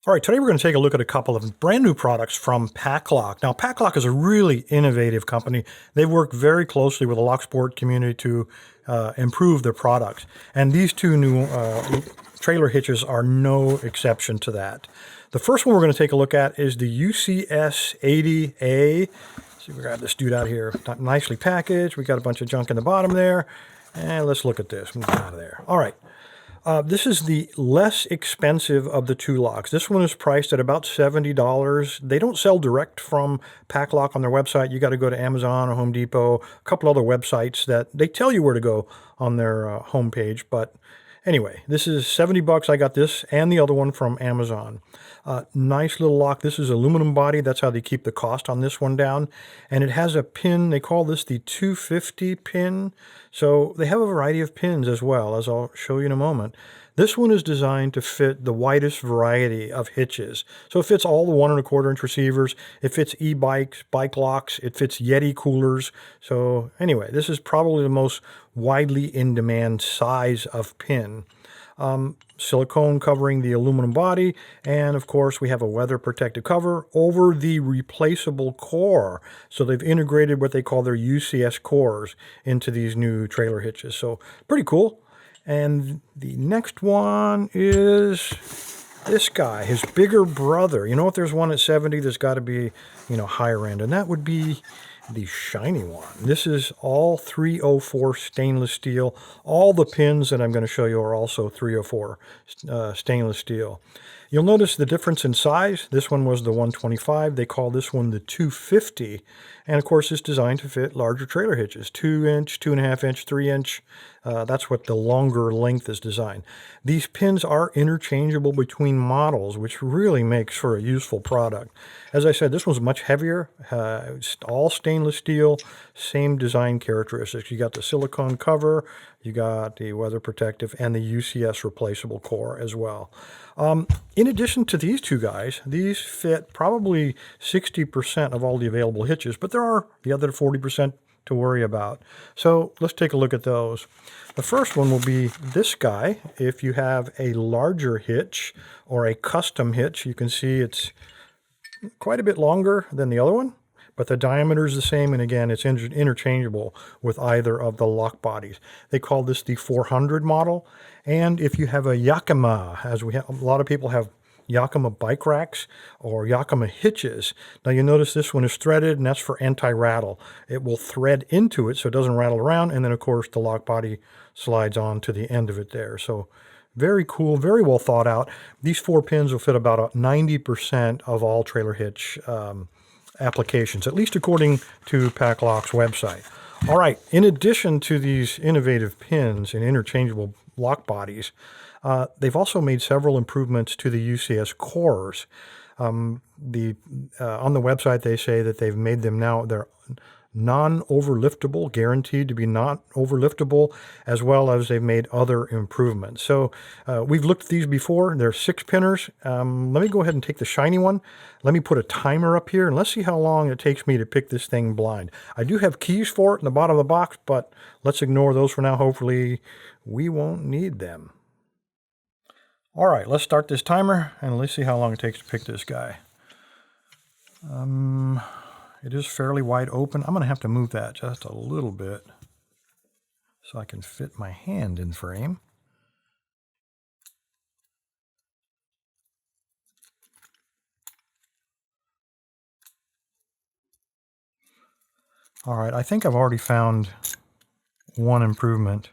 All right, today we're going to take a look at a couple of brand new products from PACLOCK. Now, PACLOCK is a really innovative company. They work very closely with the lock sport community to improve their products. And these two new trailer hitches are no exception to that. The first one we're going to take a look at is the UCS 80A. See, we got this dude out here, nicely packaged. We got a bunch of junk in the bottom there. And let's look at this. Move it out of there. All right. This is the less expensive of the two locks. This one is priced at about $70. They don't sell direct from PACLOCK on their website. You got to go to Amazon or Home Depot, a couple other websites that they tell you where to go on their homepage. But anyway, this is 70 bucks. I got this and the other one from Amazon. Nice little lock. This is aluminum body. That's how they keep the cost on this one down. And it has a pin. They call this the 250 pin. So they have a variety of pins as well, as I'll show you in a moment. This one is designed to fit the widest variety of hitches. So it fits all the 1 1/4 inch receivers. It fits e-bikes, bike locks. It fits Yeti coolers. So anyway, this is probably the most widely in demand size of pin. Silicone covering the aluminum body, and of course we have a weather protective cover over the replaceable core. So they've integrated what they call their UCS cores into these new trailer hitches. So pretty cool. And the next one is this guy, his bigger brother. You know, if there's one at 70, there's got to be, higher end, and that would be the shiny one. This is all 304 stainless steel. All the pins that I'm going to show you are also 304 stainless steel. You'll notice the difference in size. This one was the 125. They call this one the 250. And of course, it's designed to fit larger trailer hitches, 2 inch, 2.5 inch, 3 inch. That's what the longer length is designed. These pins are interchangeable between models, which really makes for a useful product. As I said, this one's much heavier. It's all stainless steel, same design characteristics. You got the silicone cover, you got the weather protective, and the UCS replaceable core as well. In addition to these two guys, these fit probably 60% of all the available hitches, but there are the other 40% to worry about. So let's take a look at those. The first one will be this guy. If you have a larger hitch or a custom hitch, you can see it's quite a bit longer than the other one, but the diameter is the same, and again, it's interchangeable with either of the lock bodies. They call this the 400 model. And if you have a Yakima, as we have, a lot of people have Yakima bike racks or Yakima hitches. Now you notice this one is threaded, and that's for anti-rattle. It will thread into it so it doesn't rattle around, and then of course the lock body slides on to the end of it there. So very cool, very well thought out. These 4 pins will fit about 90% of all trailer hitch applications, at least according to PACLOCK's website. All right, in addition to these innovative pins and interchangeable lock bodies, they've also made several improvements to the UCS cores. On the website, they say that they've made them now, they're non-overliftable, guaranteed to be not overliftable, as well as they've made other improvements. So we've looked at these before. They're 6-pinners. Let me go ahead and take the shiny one. Let me put a timer up here, and let's see how long it takes me to pick this thing blind. I do have keys for it in the bottom of the box, but let's ignore those for now. Hopefully we won't need them. All right, let's start this timer, and let's see how long it takes to pick this guy. It is fairly wide open. I'm going to have to move that just a little bit so I can fit my hand in frame. All right, I think I've already found one improvement.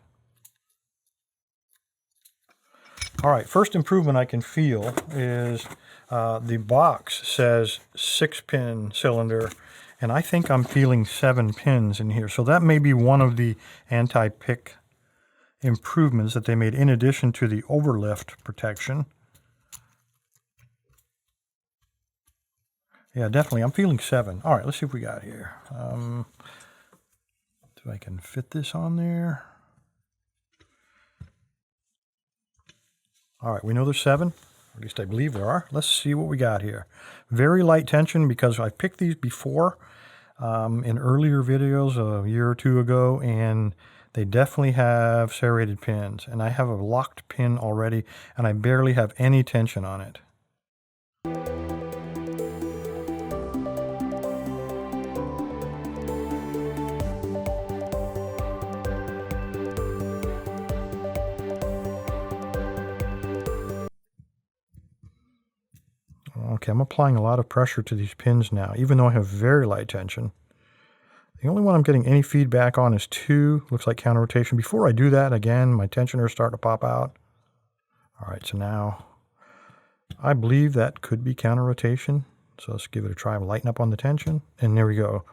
All right, first improvement I can feel is the box says 6-pin cylinder, and I think I'm feeling 7 pins in here. So that may be one of the anti-pick improvements that they made in addition to the overlift protection. Yeah, definitely, I'm feeling 7. All right, let's see what we got here. If I can fit this on there. All right, we know there's 7, or at least I believe there are. Let's see what we got here. Very light tension because I picked these before in earlier videos a year or 2 ago, and they definitely have serrated pins. And I have a locked pin already, and I barely have any tension on it. Okay, I'm applying a lot of pressure to these pins now, even though I have very light tension. The only one I'm getting any feedback on is 2. Looks like counter rotation. Before I do that, again, my tensioners start to pop out. All right, so now I believe that could be counter rotation. So let's give it a try. Lighten up on the tension. And there we go.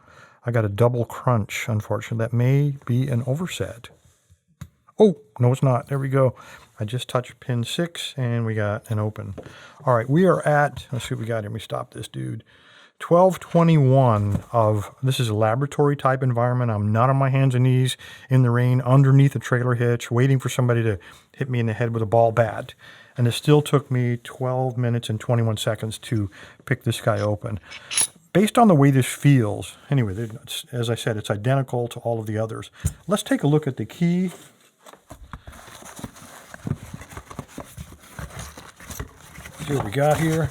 I got a double crunch, unfortunately. That may be an overset. Oh, no, it's not. There we go. I just touched pin 6 and we got an open. All right, we are at, let's see what we got here. Let me stop this dude. 1221 of, this is a laboratory type environment. I'm not on my hands and knees in the rain underneath a trailer hitch waiting for somebody to hit me in the head with a ball bat. And it still took me 12 minutes and 21 seconds to pick this guy open. Based on the way this feels, anyway, as I said, it's identical to all of the others. Let's take a look at the key. See what we got here.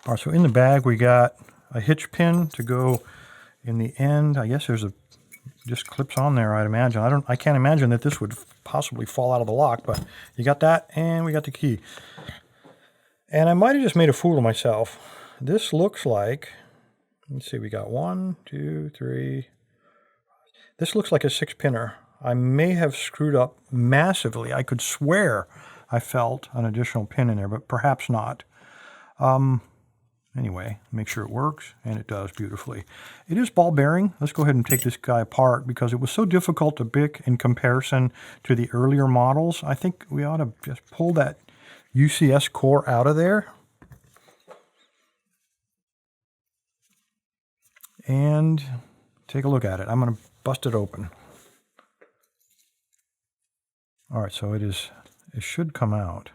All right, so in the bag we got a hitch pin to go in the end. I guess there's just clips on there, I'd imagine. I can't imagine that this would possibly fall out of the lock, but you got that, and we got the key. And I might have just made a fool of myself. This looks like, let's see, we got 1, 2, 3. This looks like a 6-pinner. I may have screwed up massively. I could swear I felt an additional pin in there, but perhaps not. Anyway, make sure it works, and it does beautifully. It is ball bearing. Let's go ahead and take this guy apart because it was so difficult to pick in comparison to the earlier models. I think we ought to just pull that UCS core out of there. And take a look at it. I'm going to bust it open. All right, so it should come out.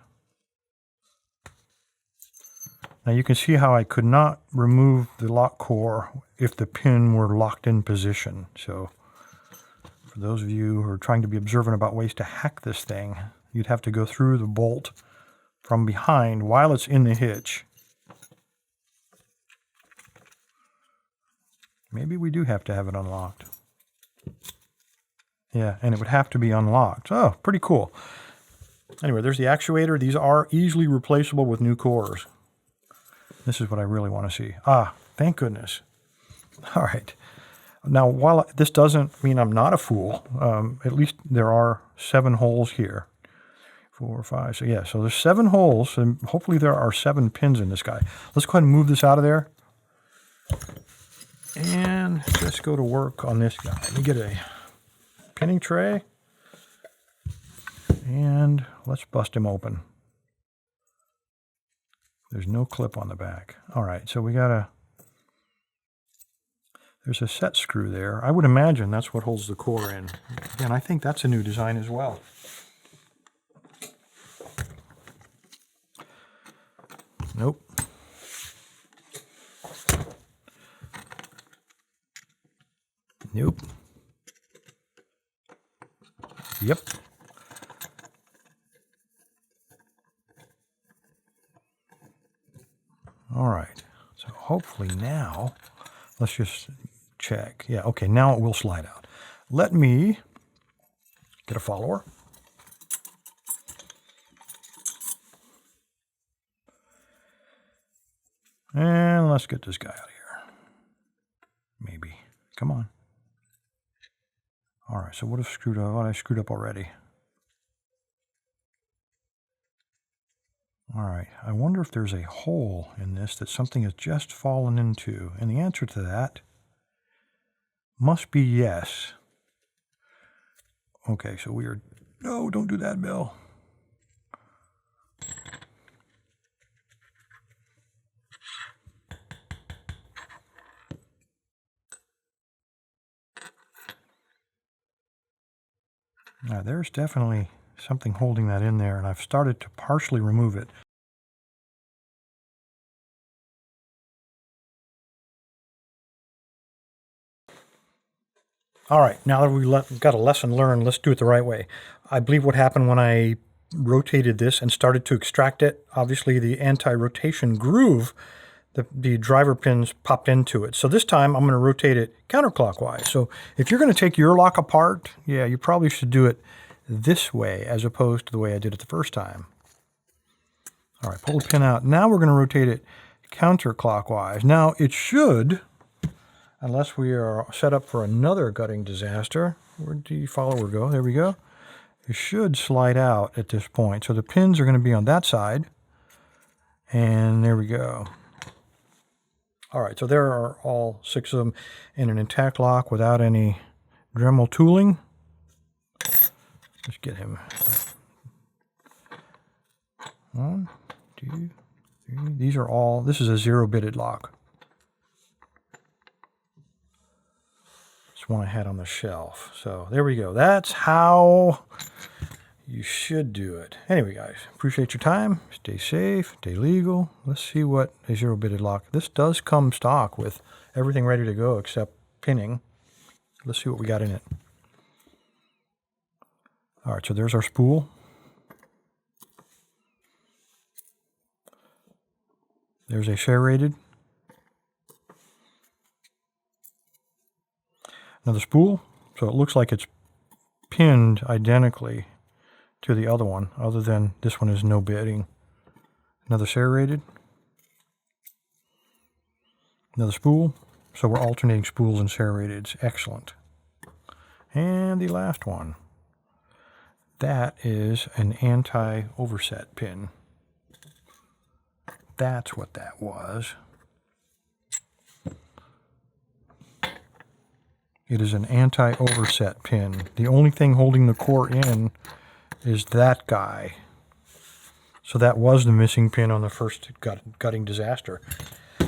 Now you can see how I could not remove the lock core if the pin were locked in position. So for those of you who are trying to be observant about ways to hack this thing, you'd have to go through the bolt from behind while it's in the hitch. Maybe we do have to have it unlocked. Yeah, and it would have to be unlocked. Oh, pretty cool. Anyway, there's the actuator. These are easily replaceable with new cores. This is what I really want to see. Ah, thank goodness. All right. Now, while this doesn't mean I'm not a fool, at least there are 7 holes here. 4, 5, so yeah, so there's 7 holes, and hopefully there are 7 pins in this guy. Let's go ahead and move this out of there. And let's go to work on this guy. Let me get a pinning tray. And let's bust him open. There's no clip on the back. All right, so we got there's a set screw there. I would imagine that's what holds the core in. Again, I think that's a new design as well. Nope. Nope. Yep. All right, so hopefully now, let's just check. Yeah, okay, now it will slide out. Let me get a follower. And let's get this guy out of here. Maybe. Come on. All right, so what have screwed up? What I screwed up already. All right, I wonder if there's a hole in this that something has just fallen into. And the answer to that must be yes. Okay, so we are... No, don't do that, Bill. Now, there's definitely something holding that in there, and I've started to partially remove it. All right, now that we've got a lesson learned, let's do it the right way. I believe what happened when I rotated this and started to extract it, obviously the anti-rotation groove, the driver pins popped into it. So this time I'm going to rotate it counterclockwise. So if you're going to take your lock apart, yeah, you probably should do it this way as opposed to the way I did it the first time. All right, pull the pin out. Now we're going to rotate it counterclockwise. Now it should, unless we are set up for another gutting disaster. Where did the follower go? There we go. It should slide out at this point. So the pins are going to be on that side. And there we go. All right, so there are all 6 of them in an intact lock without any Dremel tooling. Let's get him. 1, 2, 3. These are all, this is a 0-bitted lock. It's one I had on the shelf. So there we go. That's how you should do it. Anyway, guys, appreciate your time. Stay safe, stay legal. Let's see what a 0-bitted lock. This does come stock with everything ready to go except pinning. Let's see what we got in it. All right, so there's our spool. There's a serrated. Another spool. So it looks like it's pinned identically to the other one, other than this one is no bitting. Another serrated. Another spool. So we're alternating spools and serrateds. Excellent. And the last one. That is an anti-overset pin. That's what that was. It is an anti-overset pin. The only thing holding the core in is that guy. So that was the missing pin on the first gutting disaster.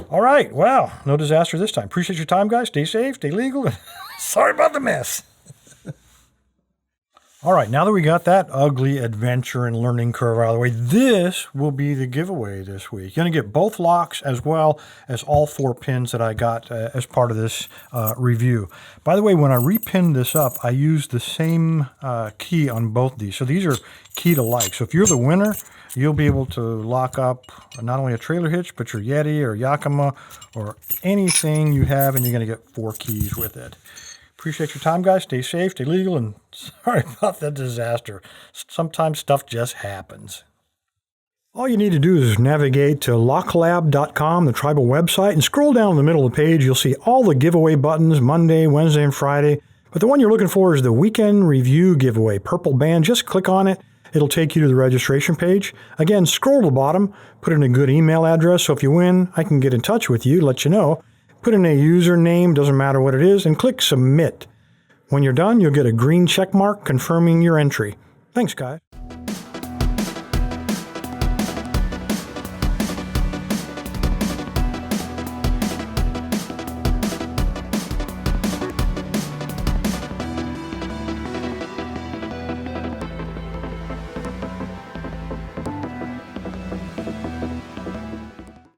All right, well, no disaster this time. Appreciate your time, guys. Stay safe, stay legal. Sorry about the mess. All right, now that we got that ugly adventure and learning curve out of the way, this will be the giveaway this week. You're going to get both locks as well as all 4 pins that I got as part of this review. By the way, when I repinned this up, I used the same key on both these. So these are keyed alike. So if you're the winner, you'll be able to lock up not only a trailer hitch, but your Yeti or Yakima or anything you have, and you're going to get 4 keys with it. Appreciate your time, guys. Stay safe, stay legal, and sorry about the disaster. Sometimes stuff just happens. All you need to do is navigate to locklab.com, the tribal website, and scroll down in the middle of the page. You'll see all the giveaway buttons, Monday, Wednesday, and Friday. But the one you're looking for is the weekend review giveaway, purple band. Just click on it. It'll take you to the registration page. Again, scroll to the bottom, put in a good email address, so if you win, I can get in touch with you, let you know. Put in a username, doesn't matter what it is, and click Submit. When you're done, you'll get a green check mark confirming your entry. Thanks, guys.